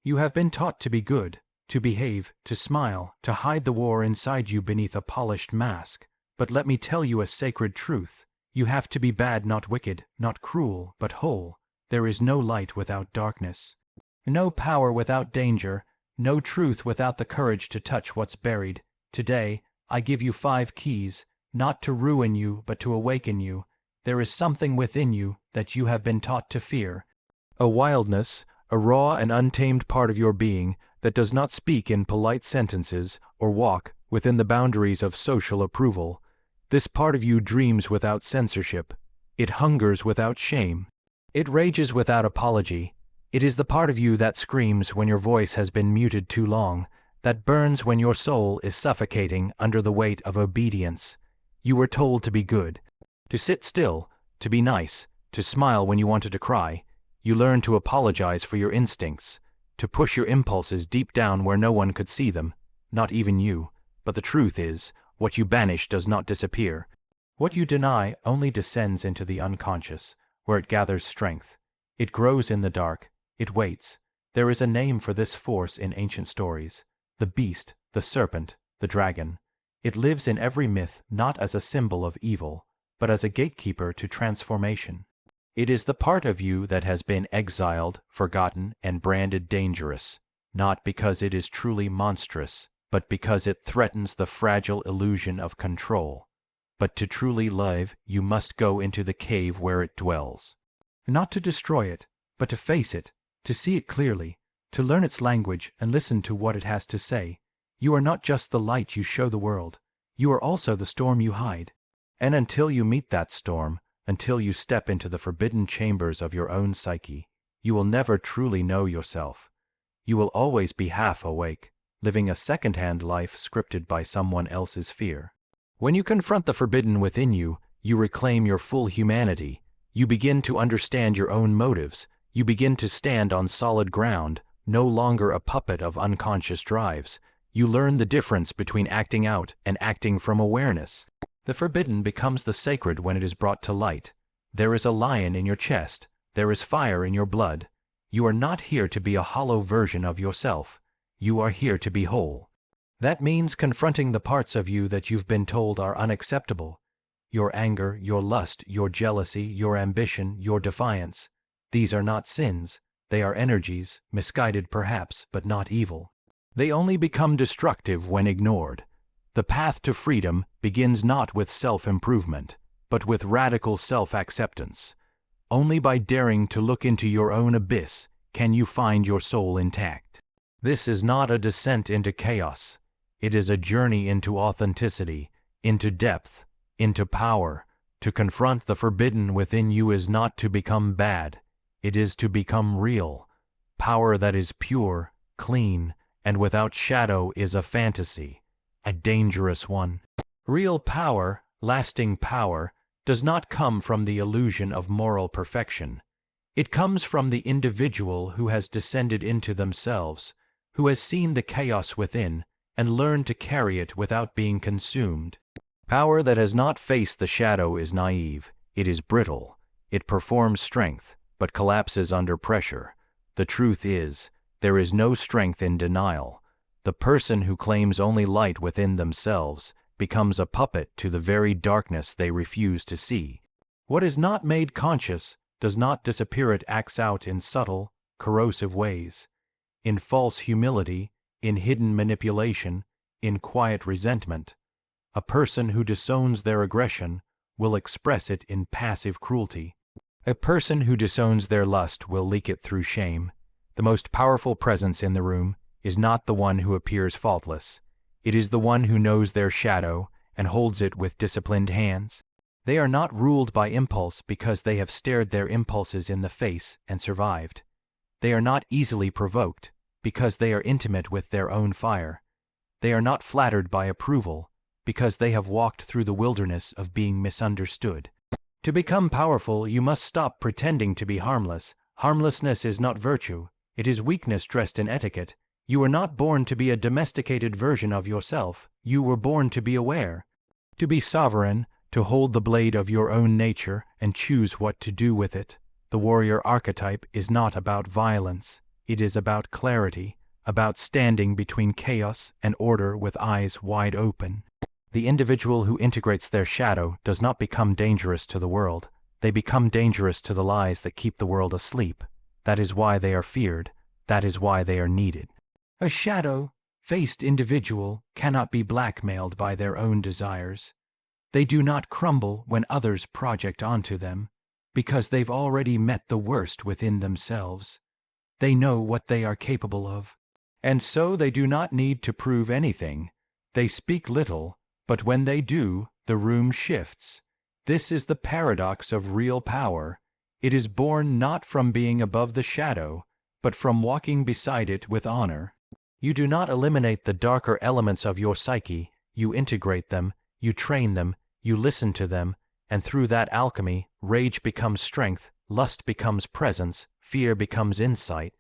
You have been taught to be good, to behave, to smile, to hide the war inside you beneath a polished mask. But let me tell you a sacred truth. You have to be bad, not wicked, not cruel, but whole. There is no light without darkness. No power without danger. No truth without the courage to touch what's buried. Today, I give you 5 keys, not to ruin you, but to awaken you. There is something within you that you have been taught to fear. A wildness, a raw and untamed part of your being that does not speak in polite sentences or walk within the boundaries of social approval. This part of you dreams without censorship. It hungers without shame. It rages without apology. It is the part of you that screams when your voice has been muted too long, that burns when your soul is suffocating under the weight of obedience. You were told to be good, to sit still, to be nice, to smile when you wanted to cry. You learned to apologize for your instincts, to push your impulses deep down where no one could see them, not even you. But the truth is, what you banish does not disappear. What you deny only descends into the unconscious, where it gathers strength. It grows in the dark. It waits. There is a name for this force in ancient stories: the beast, the serpent, the dragon. It lives in every myth not as a symbol of evil, but as a gatekeeper to transformation. It is the part of you that has been exiled, forgotten, and branded dangerous, not because it is truly monstrous, but because it threatens the fragile illusion of control. But to truly live, you must go into the cave where it dwells. Not to destroy it, but to face it, to see it clearly, to learn its language and listen to what it has to say. You are not just the light you show the world. You are also the storm you hide. And until you meet that storm, until you step into the forbidden chambers of your own psyche, you will never truly know yourself. You will always be half awake, living a second-hand life scripted by someone else's fear. When you confront the forbidden within you, you reclaim your full humanity. You begin to understand your own motives. You begin to stand on solid ground, no longer a puppet of unconscious drives. You learn the difference between acting out and acting from awareness. The forbidden becomes the sacred when it is brought to light. There is a lion in your chest. There is fire in your blood. You are not here to be a hollow version of yourself. You are here to be whole. That means confronting the parts of you that you've been told are unacceptable. Your anger, your lust, your jealousy, your ambition, your defiance. These are not sins. They are energies, misguided perhaps, but not evil. They only become destructive when ignored. The path to freedom begins not with self-improvement, but with radical self-acceptance. Only by daring to look into your own abyss can you find your soul intact. This is not a descent into chaos. It is a journey into authenticity, into depth, into power. To confront the forbidden within you is not to become bad. It is to become real. Power that is pure, clean, and without shadow is a fantasy, a dangerous one. Real power, lasting power, does not come from the illusion of moral perfection. It comes from the individual who has descended into themselves, who has seen the chaos within and learned to carry it without being consumed. Power that has not faced the shadow is naive. It is brittle. It performs strength, but collapses under pressure. The truth is, there is no strength in denial. The person who claims only light within themselves becomes a puppet to the very darkness they refuse to see. What is not made conscious does not disappear. It acts out in subtle, corrosive ways. In false humility, in hidden manipulation, in quiet resentment. A person who disowns their aggression will express it in passive cruelty. A person who disowns their lust will leak it through shame. The most powerful presence in the room is not the one who appears faultless. It is the one who knows their shadow and holds it with disciplined hands. They are not ruled by impulse because they have stared their impulses in the face and survived. They are not easily provoked because they are intimate with their own fire. They are not flattered by approval because they have walked through the wilderness of being misunderstood. To become powerful, you must stop pretending to be harmless. Harmlessness is not virtue. It is weakness dressed in etiquette. You were not born to be a domesticated version of yourself. You were born to be aware, to be sovereign, to hold the blade of your own nature and choose what to do with it. The warrior archetype is not about violence. It is about clarity, about standing between chaos and order with eyes wide open. The individual who integrates their shadow does not become dangerous to the world. They become dangerous to the lies that keep the world asleep. That is why they are feared. That is why they are needed. A shadow-faced individual cannot be blackmailed by their own desires. They do not crumble when others project onto them, because they've already met the worst within themselves. They know what they are capable of. And so they do not need to prove anything. They speak little, but when they do, the room shifts. This is the paradox of real power. It is born not from being above the shadow, but from walking beside it with honor. You do not eliminate the darker elements of your psyche, you integrate them, you train them, you listen to them, and through that alchemy, rage becomes strength, lust becomes presence, fear becomes insight.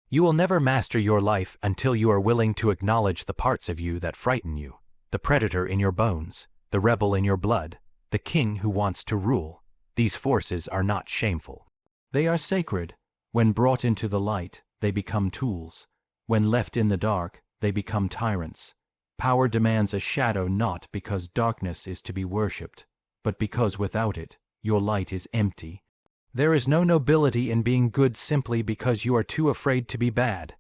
You will never master your life until you are willing to acknowledge the parts of you that frighten you, the predator in your bones, the rebel in your blood, the king who wants to rule. These forces are not shameful. They are sacred. When brought into the light, they become tools. When left in the dark, they become tyrants. Power demands a shadow not because darkness is to be worshipped, but because without it, your light is empty. There is no nobility in being good simply because you are too afraid to be bad,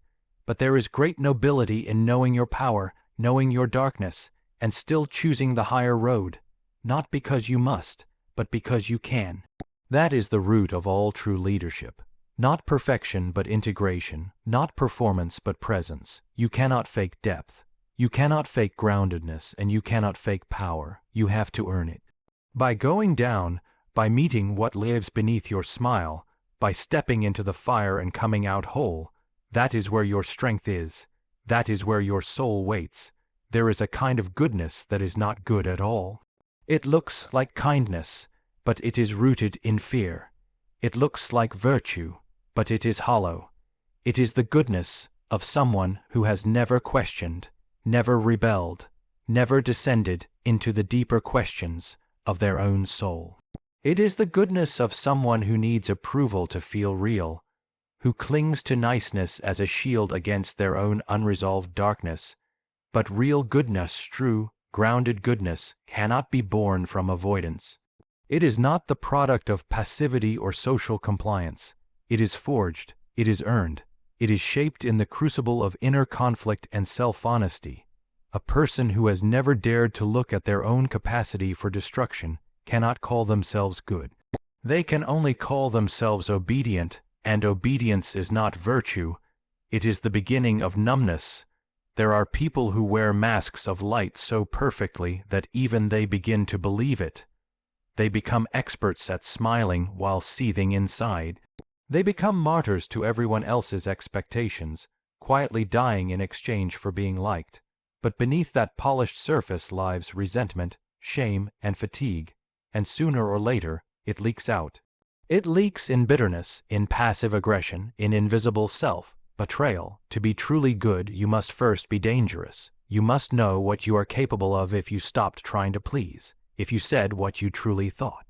but there is great nobility in knowing your power, knowing your darkness, and still choosing the higher road, not because you must, but because you can. That is the root of all true leadership. Not perfection but integration, not performance but presence. You cannot fake depth. You cannot fake groundedness, and you cannot fake power. You have to earn it. By going down, by meeting what lives beneath your smile, by stepping into the fire and coming out whole, that is where your strength is. That is where your soul waits. There is a kind of goodness that is not good at all. It looks like kindness, but it is rooted in fear. It looks like virtue, but it is hollow. It is the goodness of someone who has never questioned, never rebelled, never descended into the deeper questions of their own soul. It is the goodness of someone who needs approval to feel real, who clings to niceness as a shield against their own unresolved darkness. But real goodness, true, grounded goodness, cannot be born from avoidance. It is not the product of passivity or social compliance. It is forged, it is earned, it is shaped in the crucible of inner conflict and self-honesty. A person who has never dared to look at their own capacity for destruction cannot call themselves good. They can only call themselves obedient, and obedience is not virtue. It is the beginning of numbness. There are people who wear masks of light so perfectly that even they begin to believe it. They become experts at smiling while seething inside. They become martyrs to everyone else's expectations, quietly dying in exchange for being liked. But beneath that polished surface lies resentment, shame, and fatigue, and sooner or later, it leaks out. It leaks in bitterness, in passive aggression, in invisible self-betrayal. To be truly good, you must first be dangerous. You must know what you are capable of if you stopped trying to please, if you said what you truly thought,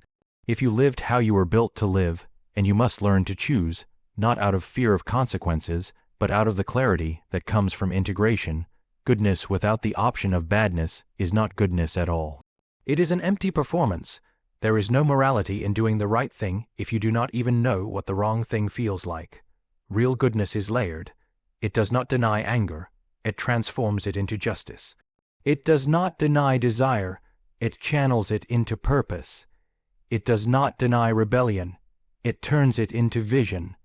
if you lived how you were built to live, and you must learn to choose, not out of fear of consequences, but out of the clarity that comes from integration. Goodness without the option of badness is not goodness at all. It is an empty performance. There is no morality in doing the right thing if you do not even know what the wrong thing feels like. Real goodness is layered. It does not deny anger. It transforms it into justice. It does not deny desire. It channels it into purpose. It does not deny rebellion. It turns it into vision.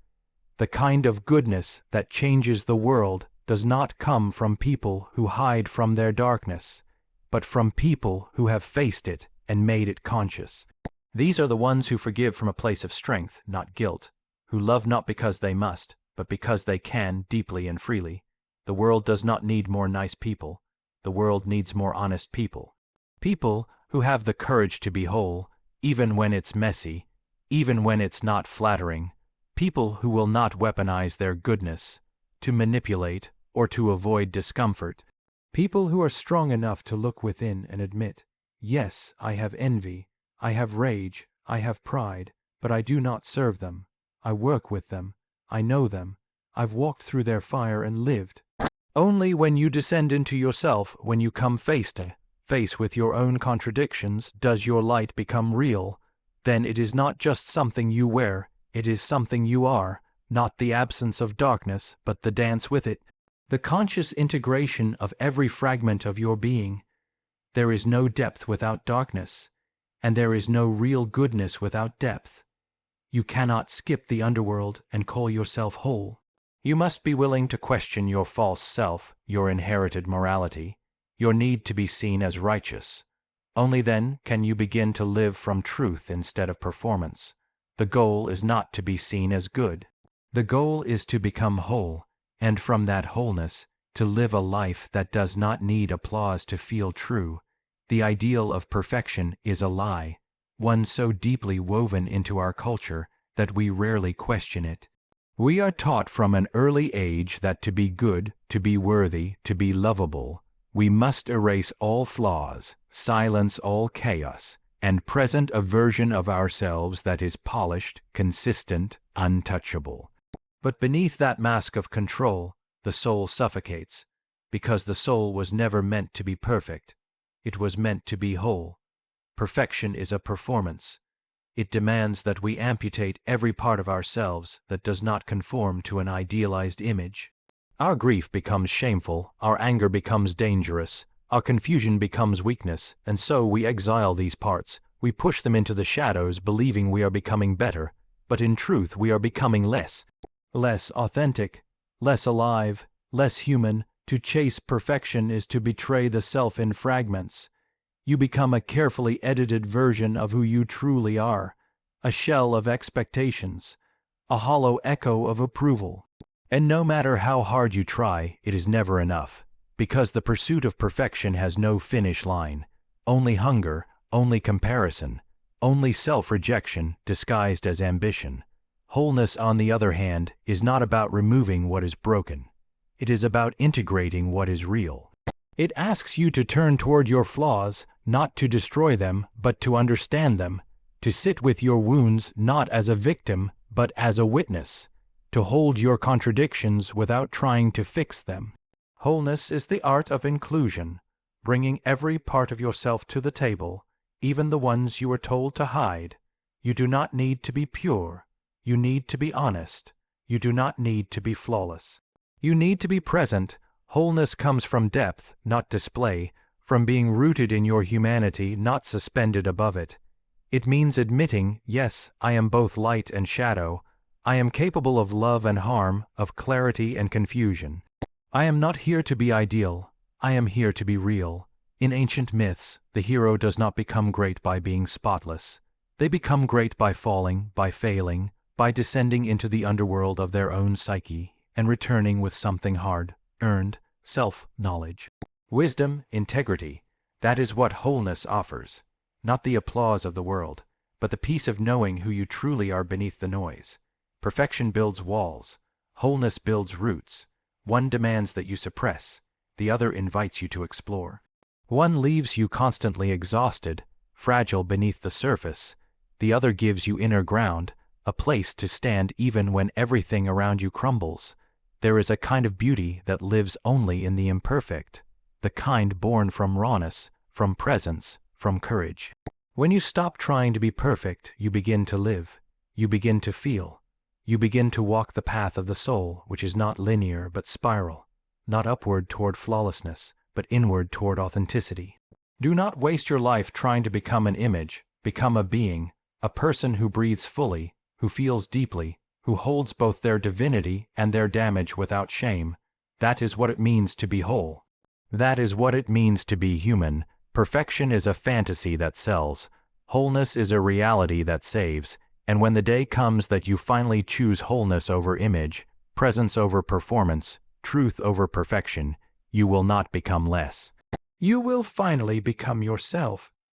The kind of goodness that changes the world does not come from people who hide from their darkness, but from people who have faced it and made it conscious. These are the ones who forgive from a place of strength, not guilt, who love not because they must, but because they can deeply and freely. The world does not need more nice people. The world needs more honest people. People who have the courage to be whole, even when it's messy, even when it's not flattering. People who will not weaponize their goodness to manipulate or to avoid discomfort. People who are strong enough to look within and admit, yes, I have envy, I have rage, I have pride, but I do not serve them. I work with them, I know them, I've walked through their fire and lived. Only when you descend into yourself, when you come face to face with your own contradictions, does your light become real. Then it is not just something you wear, it is something you are, not the absence of darkness, but the dance with it, the conscious integration of every fragment of your being. There is no depth without darkness, and there is no real goodness without depth. You cannot skip the underworld and call yourself whole. You must be willing to question your false self, your inherited morality, your need to be seen as righteous. Only then can you begin to live from truth instead of performance. The goal is not to be seen as good. The goal is to become whole, and from that wholeness, to live a life that does not need applause to feel true. The ideal of perfection is a lie, one so deeply woven into our culture that we rarely question it. We are taught from an early age that to be good, to be worthy, to be lovable, we must erase all flaws, silence all chaos, and present a version of ourselves that is polished, consistent, untouchable. But beneath that mask of control, the soul suffocates, because the soul was never meant to be perfect. It was meant to be whole. Perfection is a performance. It demands that we amputate every part of ourselves that does not conform to an idealized image. Our grief becomes shameful, our anger becomes dangerous, our confusion becomes weakness, and so we exile these parts. We push them into the shadows, believing we are becoming better, but in truth we are becoming less authentic, less alive, less human. To chase perfection is to betray the self in fragments. You become a carefully edited version of who you truly are, a shell of expectations, a hollow echo of approval. And no matter how hard you try, it is never enough, because the pursuit of perfection has no finish line, only hunger, only comparison, only self-rejection disguised as ambition. Wholeness, on the other hand, is not about removing what is broken. It is about integrating what is real. It asks you to turn toward your flaws, not to destroy them, but to understand them, to sit with your wounds not as a victim, but as a witness, to hold your contradictions without trying to fix them. Wholeness is the art of inclusion, bringing every part of yourself to the table, even the ones you were told to hide. You do not need to be pure. You need to be honest. You do not need to be flawless. You need to be present. Wholeness comes from depth, not display, from being rooted in your humanity, not suspended above it. It means admitting, yes, I am both light and shadow. I am capable of love and harm, of clarity and confusion. I am not here to be ideal. I am here to be real. In ancient myths, the hero does not become great by being spotless. They become great by falling, by failing, by descending into the underworld of their own psyche, and returning with something hard, earned, self-knowledge. Wisdom, integrity, that is what wholeness offers. Not the applause of the world, but the peace of knowing who you truly are beneath the noise. Perfection builds walls. Wholeness builds roots. One demands that you suppress. The other invites you to explore. One leaves you constantly exhausted, fragile beneath the surface. The other gives you inner ground, a place to stand even when everything around you crumbles. There is a kind of beauty that lives only in the imperfect, the kind born from rawness, from presence, from courage. When you stop trying to be perfect, you begin to live. You begin to feel. You begin to walk the path of the soul, which is not linear but spiral, not upward toward flawlessness, but inward toward authenticity. Do not waste your life trying to become an image. Become a being, a person who breathes fully, who feels deeply, who holds both their divinity and their damage without shame. That is what it means to be whole. That is what it means to be human. Perfection is a fantasy that sells. Wholeness is a reality that saves. And when the day comes that you finally choose wholeness over image, presence over performance, truth over perfection, you will not become less. You will finally become yourself.